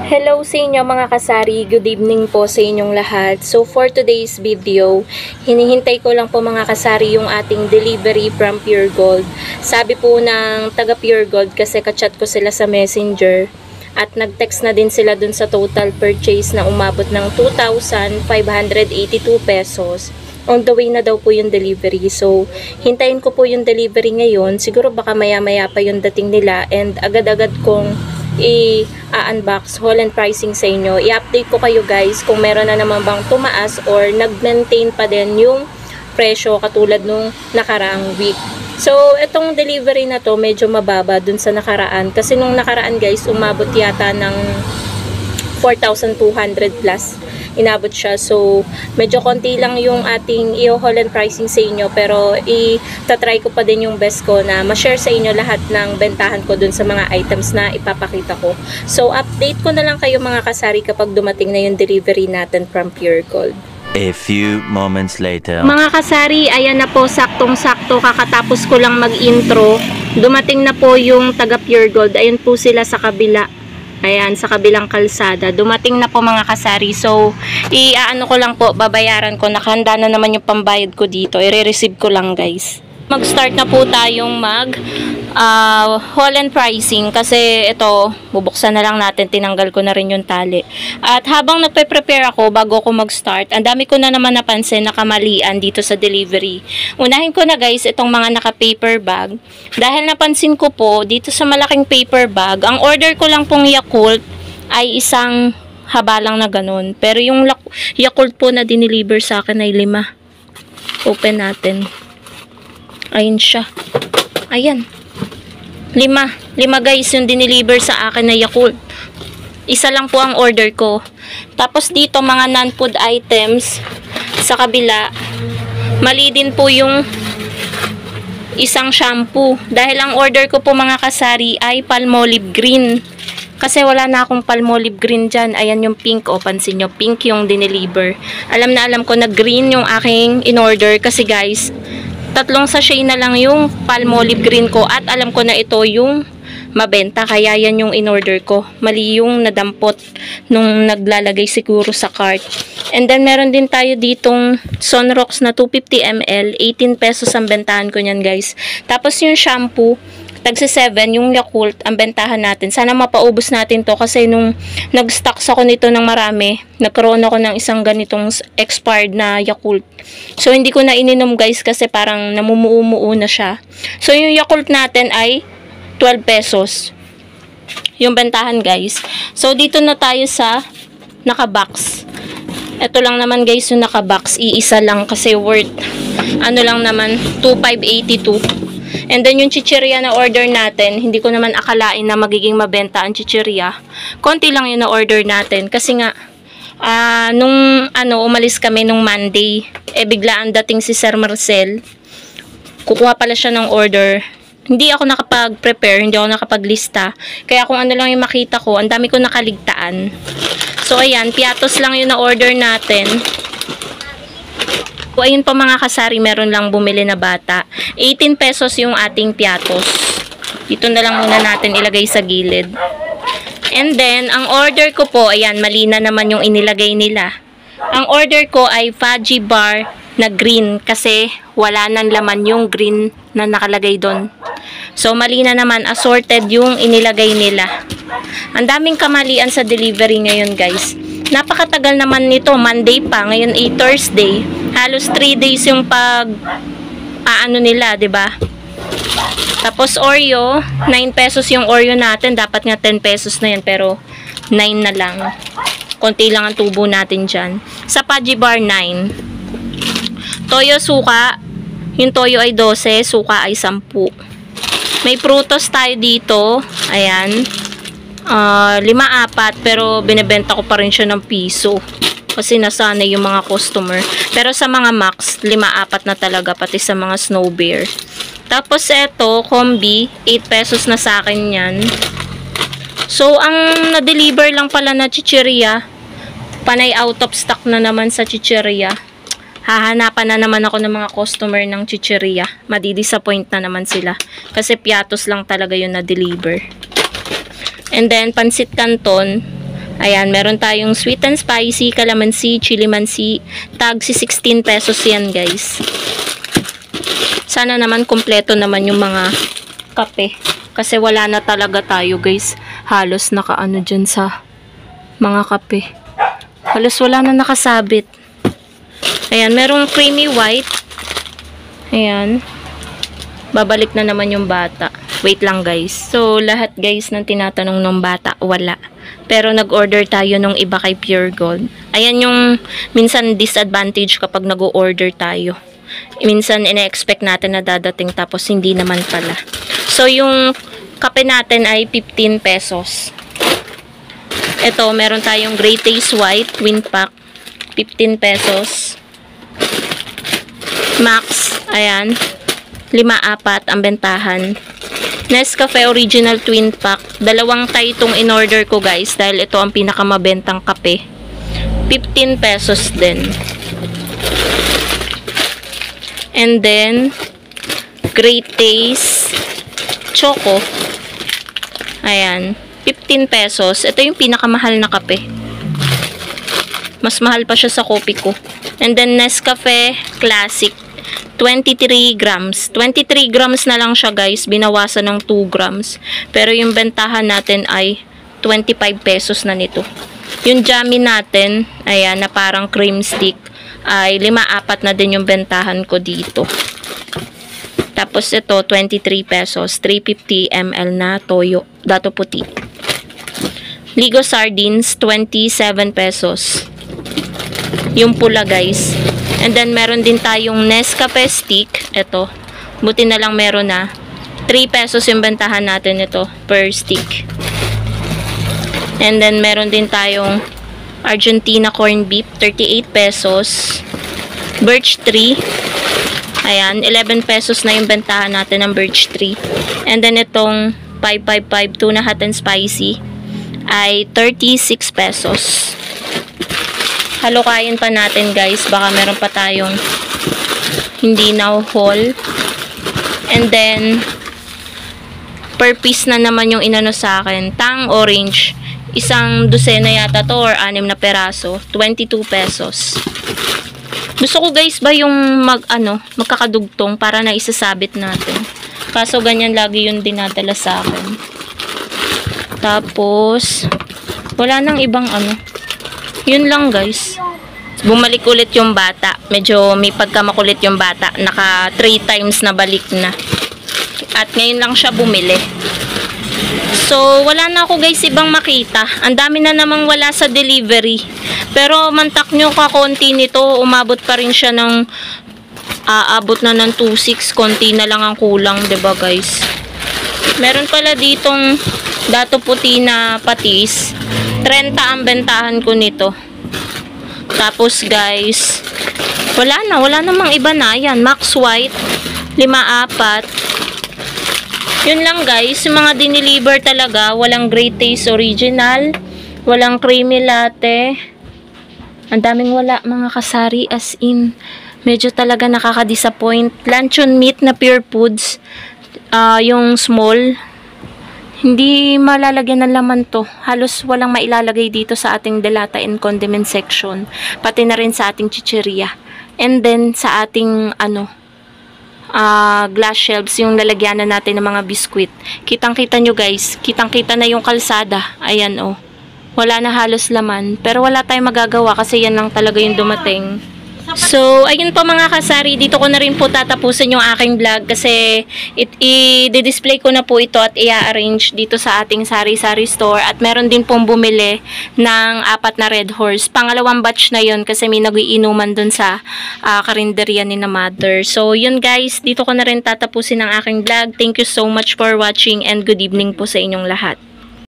Hello sa inyo mga kasari, good evening po sa inyong lahat. So for today's video, hinihintay ko lang po mga kasari yung ating delivery from Pure Gold. Sabi po ng taga Pure Gold kasi kachat ko sila sa messenger at nag-text na din sila dun sa total purchase na umabot ng 2,582 pesos. On the way na daw po yung delivery. So, hintayin ko po yung delivery ngayon. Siguro baka maya-maya pa yung dating nila and agad-agad kong i-unbox haul and pricing sa inyo. I-update ko kayo guys kung meron na naman bang tumaas or nag-maintain pa din yung presyo katulad nung nakaraang week. So, itong delivery na to medyo mababa dun sa nakaraan. Kasi nung nakaraan guys, umabot yata ng 4,200 plus. Inabot siya. So, medyo konti lang yung ating i-haul and pricing sa inyo. Pero, itatry ko pa din yung best ko na ma-share sa inyo lahat ng bentahan ko dun sa mga items na ipapakita ko. So, update ko na lang kayo mga kasari kapag dumating na yung delivery natin from Pure Gold. A few moments later. Mga kasari, ayan na po, saktong-sakto. Kakatapos ko lang mag-intro. Dumating na po yung taga Pure Gold. Ayun po sila sa kabila. Ayan, sa kabilang kalsada. Dumating na po mga kasari. So, i-ano ko lang po, babayaran ko. Nakahanda na naman yung pambayad ko dito. I-receive ko lang guys. Mag-start na po tayong haul and pricing kasi ito, bubuksan na lang natin, tinanggal ko na rin yung tali. At habang nagpe-prepare ako bago ako mag-start, ang dami ko na naman napansin na kamalian dito sa delivery. Unahin ko na guys itong mga naka-paper bag. Dahil napansin ko po, dito sa malaking paper bag, ang order ko lang pong Yakult ay isang haba lang na ganun. Pero yung Yakult po na dineliver sa akin ay 5. Open natin. Ayun siya. Ayan. 5 guys yung dineliver sa akin na Yakult. Isa lang po ang order ko. Tapos dito mga non-food items sa kabila. Mali din po yung isang shampoo. Dahil ang order ko po mga kasari ay Palmolive Green. Kasi wala na akong Palmolive Green dyan. Ayan yung pink. O, pansin nyo. Pink yung dineliver. Alam na alam ko na green yung aking in-order. Kasi guys, 3 sachet na lang yung Palmolive Green ko at alam ko na ito yung mabenta kaya yan yung in-order ko. Mali yung nadampot nung naglalagay siguro sa cart. And then meron din tayo ditong Sunrox na 250 ml, 18 pesos ang bentahan ko niyan guys. Tapos yung shampoo, tagsi 7 yung Yakult ang bentahan natin. Sana mapaubos natin to kasi nung nag-stocks ako nito ng marami, nagkaroon ako ng isang ganitong expired na Yakult. So hindi ko na ininom guys kasi parang namumuo na siya. So yung Yakult natin ay 12 pesos yung bentahan guys. So dito na tayo sa naka-box. Ito lang naman guys yung naka-box. Iisa lang kasi worth ano lang naman 2,582. And then yung chichirya na order natin, hindi ko naman akalain na magiging mabenta ang chichirya. Konti lang yung na-order natin kasi nga nung umalis kami nung Monday, biglaan dating si Sir Marcel. Kukuha pala siya ng order. Hindi ako nakapag-prepare, hindi ako nakapaglista. Kaya kung ano lang yung makita ko, ang dami ko nakaligtaan. So ayan, piatos lang yung na-order natin. So, ayun pa mga kasari, meron lang bumili na bata. 18 pesos yung ating piatos. Dito na lang muna natin ilagay sa gilid. And then, ang order ko po, ayan, mali na naman yung inilagay nila. Ang order ko ay fudgy bar na green kasi wala nang laman yung green na nakalagay doon. So, mali na naman, assorted yung inilagay nila. Ang daming kamalian sa delivery ngayon guys. Napakatagal naman nito, Monday pa, ngayon ay Thursday. Halos 3 days yung nila, 'di ba? Tapos Oreo, 9 pesos yung Oreo natin, dapat nga 10 pesos na 'yan pero 9 na lang. Konti lang ang tubo natin diyan. Sa Fudgy Bar 9. Toyo suka, yung toyo ay 12, suka ay 10. May prutos tayo dito, ayan. 5-4 pero binebenta ko pa rin siya ng piso kasi nasanay yung mga customer. Pero sa mga Max, 5-4 na talaga pati sa mga Snow Bear. Tapos eto, combi, 8 pesos na sa akin yan. So ang na-deliver lang pala na chichirya, panay out of stock na naman sa chichirya. Hahanapan na naman ako ng mga customer ng chichirya. Madi-disappoint na naman sila kasi piatos lang talaga yung na-deliver. And then, pansit canton, Ayan, meron tayong sweet and spicy, calamansi, chili mansi. Tag si 16 pesos yan, guys. Sana naman kompleto naman yung mga kape. Kasi wala na talaga tayo, guys. Halos nakaano dyan sa mga kape. Halos wala na nakasabit. Ayan, merong creamy white. Ayan. Babalik na naman yung bata. Wait lang, guys. So, lahat, guys, ng tinatanong ng bata, wala. Pero nag-order tayo nung iba kay Pure Gold. Ayan yung minsan disadvantage kapag nag-order tayo. Minsan ina-expect natin na dadating tapos hindi naman pala. So yung kape natin ay 15 pesos. Ito, meron tayong Great Taste White Twin Pack, 15 pesos. Max, ayan, 5-4 ang bentahan. Nescafe Original Twin Pack. Dalawang tayo itong in-order ko, guys. Dahil ito ang pinakamabentang kape. 15 pesos din. And then, Great Taste Choco. Ayan. 15 pesos. Ito yung pinakamahal na kape. Mas mahal pa siya sa kopi ko. And then, Nescafe Classic. 23 grams. 23 grams na lang siya, guys. Binawasan ng 2 grams. Pero yung bentahan natin ay 25 pesos na nito. Yung jammy natin, ayan, na parang cream stick, ay 5-4 na din yung bentahan ko dito. Tapos ito, 23 pesos. 350 ml na toyo. Dato puti. Ligo Sardines, 27 pesos. Yung pula, guys. And then, meron din tayong Nescafe Stick. Ito. Buti na lang meron na. 3 pesos yung bentahan natin ito per stick. And then, meron din tayong Argentina Corn Beef. 38 pesos. Birch Tree. Ayan. 11 pesos na yung bentahan natin ng Birch Tree. And then, itong 555 Tuna Hot and Spicy ay 36 pesos. Halukayin pa natin, guys. Baka meron pa tayong hindi na haul. And then, per piece na naman yung inano sa akin. Tang Orange. Isang dosena yata to or 6 na peraso. 22 pesos. Gusto ko, guys, ba yung magkakadugtong para na isasabit natin. Kaso ganyan lagi yung dinadala sa akin. Tapos, wala nang ibang Yun lang, guys. Bumalik ulit yung bata. Medyo may pagkamakulit yung bata. Naka 3 times na balik na. At ngayon lang siya bumili. So, wala na ako, guys, ibang makita. Ang dami na namang wala sa delivery. Pero mantak nyo kakonti nito. Umabot pa rin siya ng aabot na ng 2.6. Konti na lang ang kulang, 'di ba, guys? Meron pala ditong dato puti na patis. 30 ang bentahan ko nito. Tapos, guys, wala namang iba na. Yan, Max White, 5-4. Yun lang, guys. Yung mga dineliver talaga, walang Great Taste Original, walang Creamy Latte. Ang daming wala, mga kasari, as in. Medyo talaga nakaka-disappoint. Luncheon meat na Pure Foods, yung small, hindi malalagyan ng laman to. Halos walang mailalagay dito sa ating delata and condiment section. Pati na rin sa ating chicheria. And then sa ating glass shelves, yung lalagyanan natin ng mga biskwit. Kitang-kita nyo, guys. Kitang-kita na yung kalsada. Ayan, oh. Wala na halos laman. Pero wala tayong magagawa kasi yan lang talaga yung dumating. So, ayun po, mga kasari, dito ko na rin po tatapusin yung aking vlog kasi i-display ko na po ito at i-arrange dito sa ating sari-sari store at meron din pong bumili ng 4 na Red Horse. Pangalawang batch na yun kasi may nagiinuman dun sa karinderya ni na mother. So, yun, guys, dito ko na rin tatapusin ang aking vlog. Thank you so much for watching and good evening po sa inyong lahat.